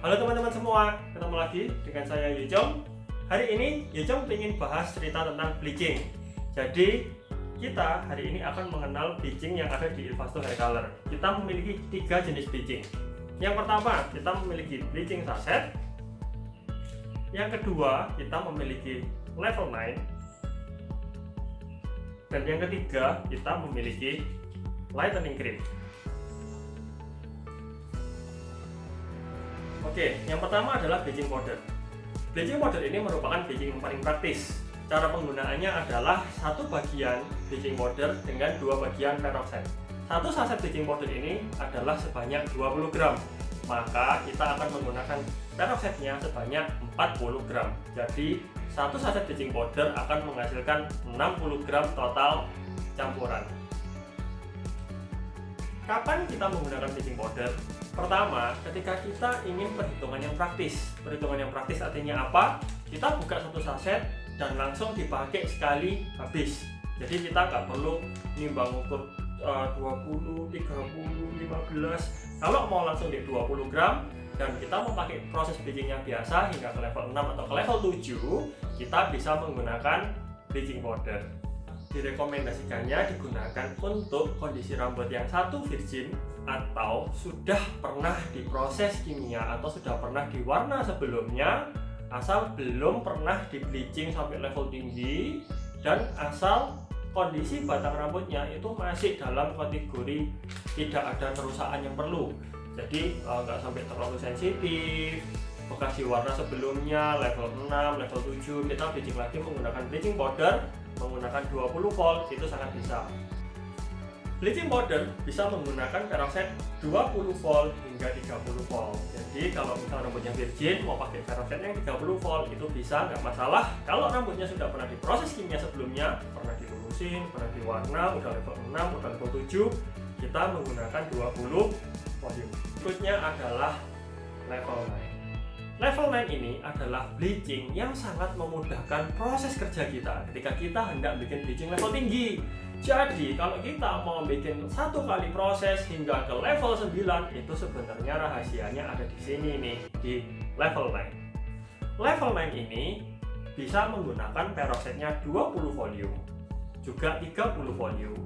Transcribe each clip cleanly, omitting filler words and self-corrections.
Halo teman-teman semua, ketemu lagi dengan saya Yejong. Hari ini Yejong ingin bahas cerita tentang bleaching. Jadi kita hari ini akan mengenal bleaching yang ada di Ilvasto Hair Color. Kita memiliki 3 jenis bleaching. Yang pertama, kita memiliki bleaching sachet. Yang kedua, kita memiliki level 9. Dan yang ketiga, kita memiliki lightening cream. Oke, yang pertama adalah bleaching powder. Bleaching powder ini merupakan bleaching yang paling praktis. Cara penggunaannya adalah satu bagian bleaching powder dengan 2 bagian peroxide. Satu saset bleaching powder ini adalah sebanyak 20 gram. Maka kita akan menggunakan peroxide-nya sebanyak 40 gram. Jadi, satu saset bleaching powder akan menghasilkan 60 gram total campuran. Kapan kita menggunakan bleaching powder? Pertama, ketika kita ingin perhitungan yang praktis. Perhitungan yang praktis artinya apa? Kita buka satu saset dan langsung dipakai sekali habis. Jadi kita nggak perlu nimbang ukur 20, 30, 15. Kalau mau langsung di 20 gram dan kita mau pakai proses bleaching yang biasa hingga ke level 6 atau ke level 7, kita bisa menggunakan bleaching powder. Direkomendasikannya digunakan untuk kondisi rambut yang satu virgin atau sudah pernah diproses kimia atau sudah pernah diwarna sebelumnya, asal belum pernah di bleaching sampai level tinggi dan asal kondisi batang rambutnya itu masih dalam kategori tidak ada kerusakan yang perlu. Jadi nggak sampai terlalu sensitif, bekas diwarna sebelumnya level 6, level 7, kita bleaching lagi menggunakan bleaching powder menggunakan 20 volt itu sangat bisa. Bleaching powder bisa menggunakan peroxide 20 volt hingga 30 volt. Jadi kalau misalnya rambutnya virgin mau pakai peroxide yang 30 volt itu bisa, nggak masalah. Kalau rambutnya sudah pernah diproses kimia sebelumnya, pernah dilurusin, pernah diwarna, udah level 6, udah level 7, kita menggunakan 20 volume. Berikutnya adalah level 9. Level 9 ini adalah bleaching yang sangat memudahkan proses kerja kita ketika kita hendak bikin bleaching level tinggi. Jadi kalau kita mau bikin satu kali proses hingga ke level 9, itu sebenarnya rahasianya ada di sini nih, di level 9. Level 9 ini bisa menggunakan peroxide-nya 20 volume, juga 30 volume.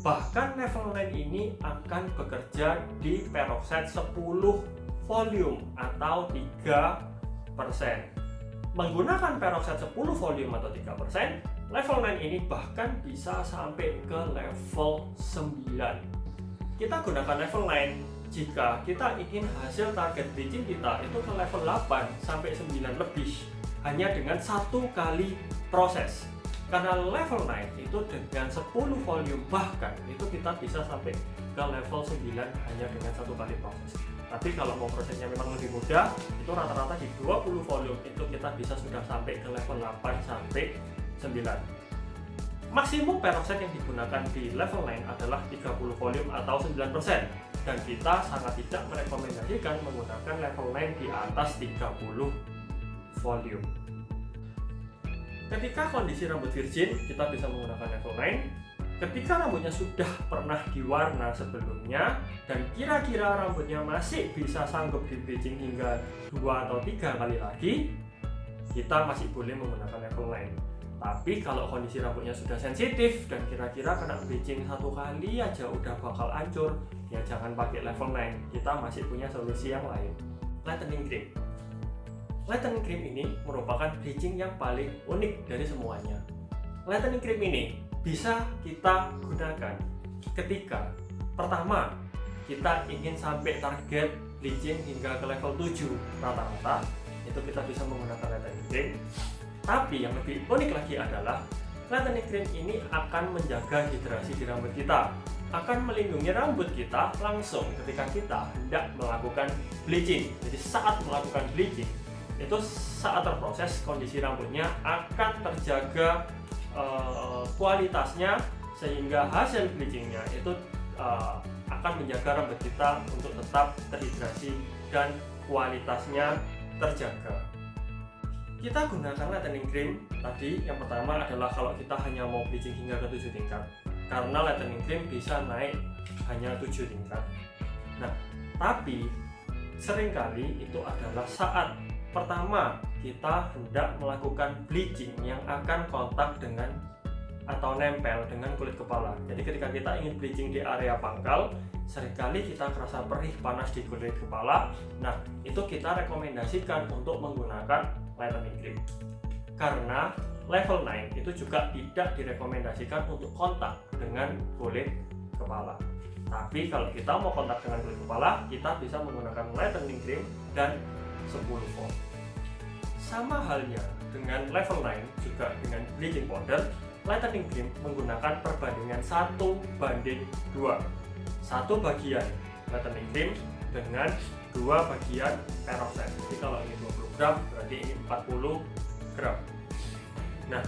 Bahkan level 9 ini akan bekerja di peroxide 10 volume atau 3%. Menggunakan peroxide 10 volume atau 3%, level 9 ini bahkan bisa sampai ke level 9. Kita gunakan level 9 jika kita ingin hasil target bleaching kita itu ke level 8 sampai 9 lebih hanya dengan satu kali proses. Karena level 9 itu dengan 10 volume bahkan itu kita bisa sampai ke level 9 hanya dengan satu kali proses. Tapi kalau mau prosesnya memang lebih mudah, itu rata-rata di 20 volume itu kita bisa sudah sampai ke level 8 sampai 9. Maksimum peroxide yang digunakan di level 9 adalah 30 volume atau 9%. Dan kita sangat tidak merekomendasikan menggunakan level 9 di atas 30 volume. Ketika kondisi rambut virgin, kita bisa menggunakan level 9. Ketika rambutnya sudah pernah diwarna sebelumnya dan kira-kira rambutnya masih bisa sanggup di bleaching hingga 2 atau 3 kali lagi, kita masih boleh menggunakan level 9. Tapi kalau kondisi rambutnya sudah sensitif dan kira-kira kena bleaching satu kali aja udah bakal hancur, ya jangan pakai level 9. Kita masih punya solusi yang lain. Lightening cream. Lightening cream ini merupakan bleaching yang paling unik dari semuanya. Lightening cream ini bisa kita gunakan ketika pertama kita ingin sampai target bleaching hingga ke level 7 rata-rata, itu kita bisa menggunakan lightening cream. Tapi yang lebih unik lagi adalah lightening cream ini akan menjaga hidrasi di rambut kita, akan melindungi rambut kita langsung ketika kita hendak melakukan bleaching. Jadi saat melakukan bleaching itu saat terproses kondisi rambutnya akan terjaga kualitasnya sehingga hasil bleachingnya itu akan menjaga rambut kita untuk tetap terhidrasi dan kualitasnya terjaga. Kita gunakan lightening cream tadi, yang pertama adalah kalau kita hanya mau bleaching hingga ke 7 tingkat, karena lightening cream bisa naik hanya 7 tingkat. Nah, tapi seringkali itu adalah saat pertama kita hendak melakukan bleaching yang akan kontak dengan atau nempel dengan kulit kepala. Jadi ketika kita ingin bleaching di area pangkal, seringkali kita kerasa perih panas di kulit kepala. Nah, itu kita rekomendasikan untuk menggunakan lightening cream. Karena level 9 itu juga tidak direkomendasikan untuk kontak dengan kulit kepala. Tapi kalau kita mau kontak dengan kulit kepala, kita bisa menggunakan lightening cream dan 10 volt. Sama halnya dengan level 9 juga dengan bleaching powder, lightening cream menggunakan perbandingan 1:2. 1 bagian lightening cream dengan 2 bagian peroxide. Jadi kalau ini 20 gram berarti ini 40 gram. Nah,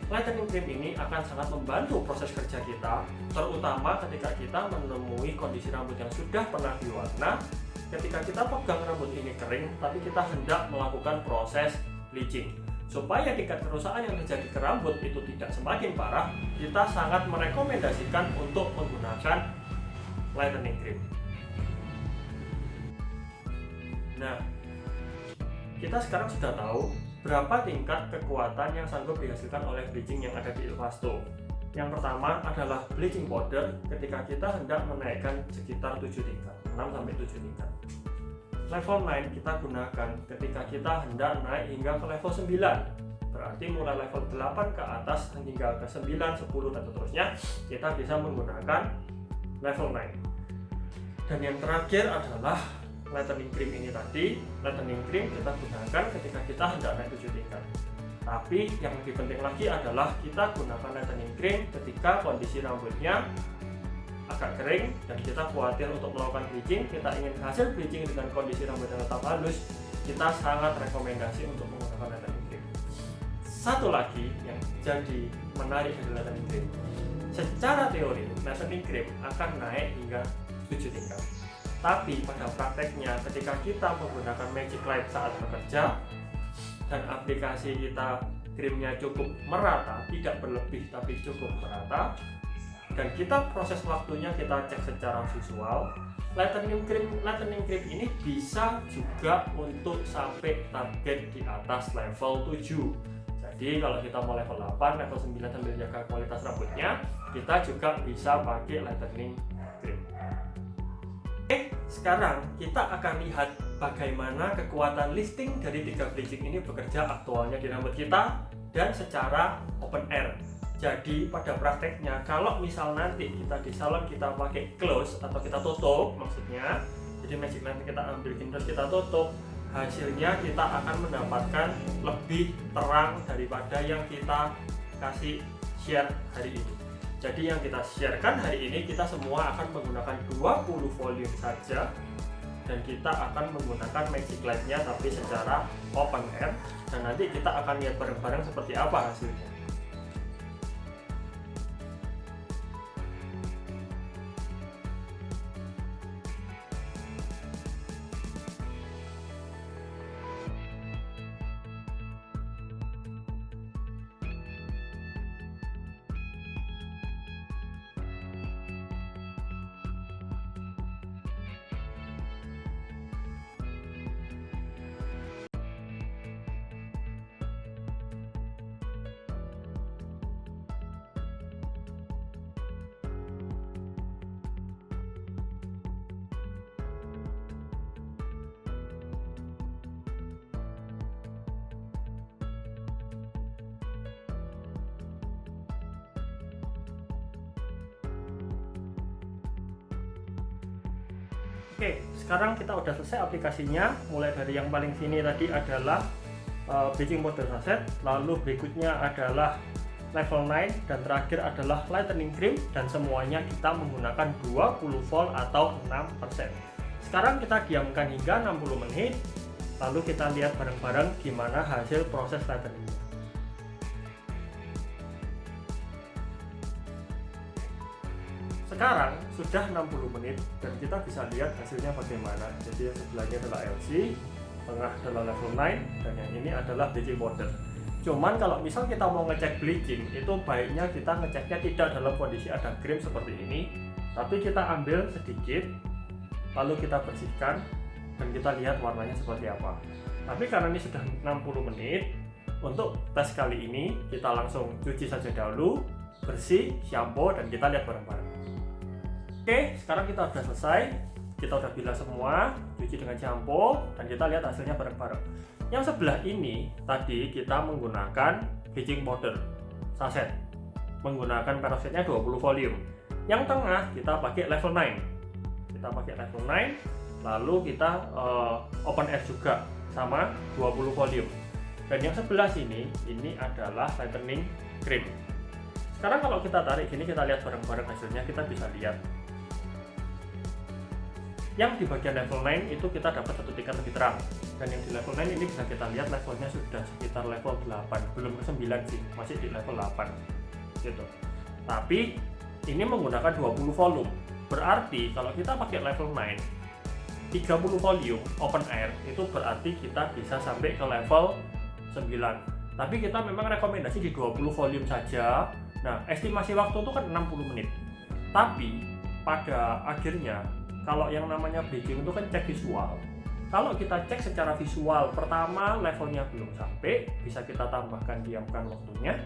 lightening cream ini akan sangat membantu proses kerja kita, terutama ketika kita menemui kondisi rambut yang sudah pernah diwarna. Ketika kita pegang rambut ini kering, tapi kita hendak melakukan proses bleaching. Supaya tingkat kerusakan yang terjadi ke rambut itu tidak semakin parah, kita sangat merekomendasikan untuk menggunakan lightening cream. Nah, kita sekarang sudah tahu berapa tingkat kekuatan yang sanggup dihasilkan oleh bleaching yang ada di Ilvasto. Yang pertama adalah bleaching powder ketika kita hendak menaikkan sekitar 7 tingkat, 6-7 tingkat. Level 9 kita gunakan ketika kita hendak naik hingga ke level 9. Berarti mulai level 8 ke atas hingga ke 9, 10 dan seterusnya kita bisa menggunakan level 9. Dan yang terakhir adalah lightening cream ini tadi. Lightening cream kita gunakan ketika kita hendak naik 7 tingkat. Tapi yang lebih penting lagi adalah kita gunakan lightening cream ketika kondisi rambutnya agak kering dan kita khawatir untuk melakukan bleaching, kita ingin hasil bleaching dengan kondisi rambut yang tetap halus, kita sangat rekomendasi untuk menggunakan lightening cream. Satu lagi yang jadi menarik dari lightening cream, secara teori lightening cream akan naik hingga 7 tingkat. Tapi pada prakteknya ketika kita menggunakan magic light saat bekerja dan aplikasi kita krimnya cukup merata, tidak berlebih tapi cukup merata, dan kita proses waktunya kita cek secara visual, lightening cream ini bisa juga untuk sampai target di atas level 7. Jadi kalau kita mau level 8, level 9 sambil jaga kualitas rambutnya, kita juga bisa pakai lightening cream. Oke, sekarang kita akan lihat bagaimana kekuatan lifting dari 3 bleaching ini bekerja aktualnya di rambut kita dan secara open air. Jadi pada prakteknya kalau misal nanti kita di salon kita pakai close atau kita tutup, maksudnya jadi magic light kita ambil terus kita tutup, hasilnya kita akan mendapatkan lebih terang daripada yang kita kasih share hari ini. Jadi yang kita sharekan hari ini kita semua akan menggunakan 20 volume saja, dan kita akan menggunakan magic light-nya tapi secara open air, dan nanti kita akan lihat bareng-bareng seperti apa hasilnya. Oke, sekarang kita udah selesai aplikasinya. Mulai dari yang paling sini tadi adalah bleaching powder saset, lalu berikutnya adalah level 9, dan terakhir adalah lightening cream, dan semuanya kita menggunakan 20 volt atau 6%. Sekarang kita diamkan hingga 60 menit, lalu kita lihat bareng-bareng gimana hasil proses lightening. Sekarang sudah 60 menit dan kita bisa lihat hasilnya bagaimana. Jadi yang sebelahnya adalah LC, tengah adalah level 9, dan yang ini adalah bleaching powder. Cuman kalau misal kita mau ngecek bleaching, itu baiknya kita ngeceknya tidak dalam kondisi ada krim seperti ini, tapi kita ambil sedikit, lalu kita bersihkan, dan kita lihat warnanya seperti apa. Tapi karena ini sudah 60 menit, untuk tes kali ini kita langsung cuci saja dahulu, bersih, shampoo, dan kita lihat bareng-bareng. Oke, sekarang kita sudah selesai, kita sudah bilas semua, cuci dengan shampoo, dan kita lihat hasilnya bareng-bareng. Yang sebelah ini tadi kita menggunakan bleaching powder saset, menggunakan peroxide-nya 20 volume. Yang tengah kita pakai level 9. Kita pakai level 9, lalu kita open air juga sama 20 volume. Dan yang sebelah sini ini adalah lightening cream. Sekarang kalau kita tarik gini, kita lihat bareng-bareng hasilnya, kita bisa lihat. Yang di bagian level 9 itu kita dapat satu tingkat lebih terang. Dan yang di level 9 ini bisa kita lihat levelnya sudah sekitar level 8, belum ke 9 sih, masih di level 8 gitu. Tapi ini menggunakan 20 volume, berarti kalau kita pakai level 9 30 volume open air, itu berarti kita bisa sampai ke level 9. Tapi kita memang rekomendasi di 20 volume saja. Nah, estimasi waktu itu kan 60 menit. Tapi pada akhirnya kalau yang namanya bleaching itu kan cek visual. Kalau kita cek secara visual, pertama levelnya belum sampai, bisa kita tambahkan, diamkan waktunya.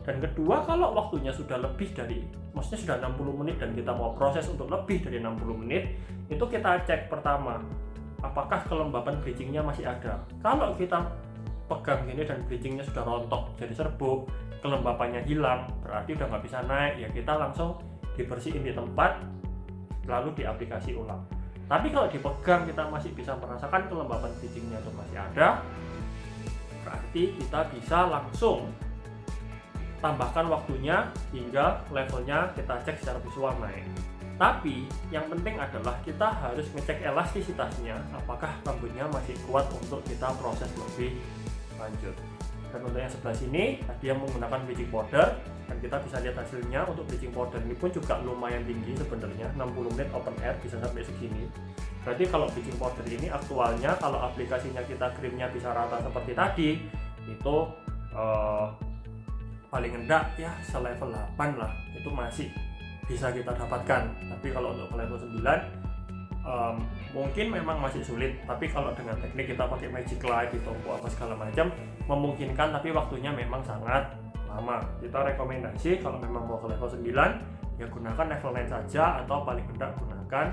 Dan kedua, kalau waktunya sudah lebih dari, maksudnya sudah 60 menit dan kita mau proses untuk lebih dari 60 menit, itu kita cek pertama, apakah kelembapan bleachingnya masih ada. Kalau kita pegang gini dan bleachingnya sudah rontok, jadi serbuk, kelembapannya hilang, berarti udah nggak bisa naik, ya kita langsung dibersihin di tempat, lalu diaplikasi ulang. Tapi kalau dipegang kita masih bisa merasakan kelembapan bleachingnya itu masih ada, berarti kita bisa langsung tambahkan waktunya hingga levelnya kita cek secara visual naik. Tapi yang penting adalah kita harus ngecek elastisitasnya, apakah rambutnya masih kuat untuk kita proses lebih lanjut. Dan untuk yang sebelah sini tadi yang menggunakan bleaching powder, dan kita bisa lihat hasilnya. Untuk bleaching powder ini pun juga lumayan tinggi sebenarnya, 60 menit open air bisa sampai segini. Berarti kalau bleaching powder ini aktualnya, kalau aplikasinya kita krimnya bisa rata seperti tadi, itu paling rendah ya selevel 8 lah, itu masih bisa kita dapatkan. Tapi kalau untuk level 9 mungkin memang masih sulit. Tapi kalau dengan teknik kita pakai magic light, ditompo apa segala macam, memungkinkan, tapi waktunya memang sangat lama. Kita rekomendasi kalau memang mau ke level 9 ya gunakan level 9 saja, atau paling rendah gunakan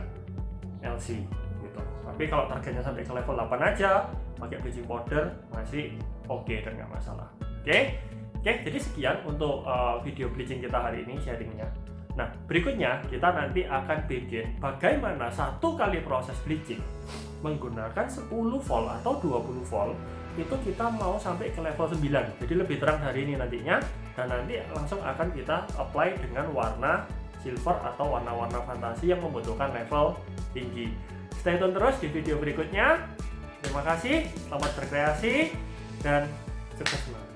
LC gitu. Tapi kalau targetnya sampai ke level 8 aja, pakai bleaching powder masih oke dan nggak masalah. Oke, jadi sekian untuk video bleaching kita hari ini, sharingnya. Nah, berikutnya kita nanti akan bikin bagaimana satu kali proses bleaching menggunakan 10 volt atau 20 volt, itu kita mau sampai ke level 9. Jadi lebih terang dari ini nantinya, dan nanti langsung akan kita apply dengan warna silver atau warna-warna fantasi yang membutuhkan level tinggi. Stay tune terus di video berikutnya. Terima kasih, selamat berkreasi, dan sukses selalu.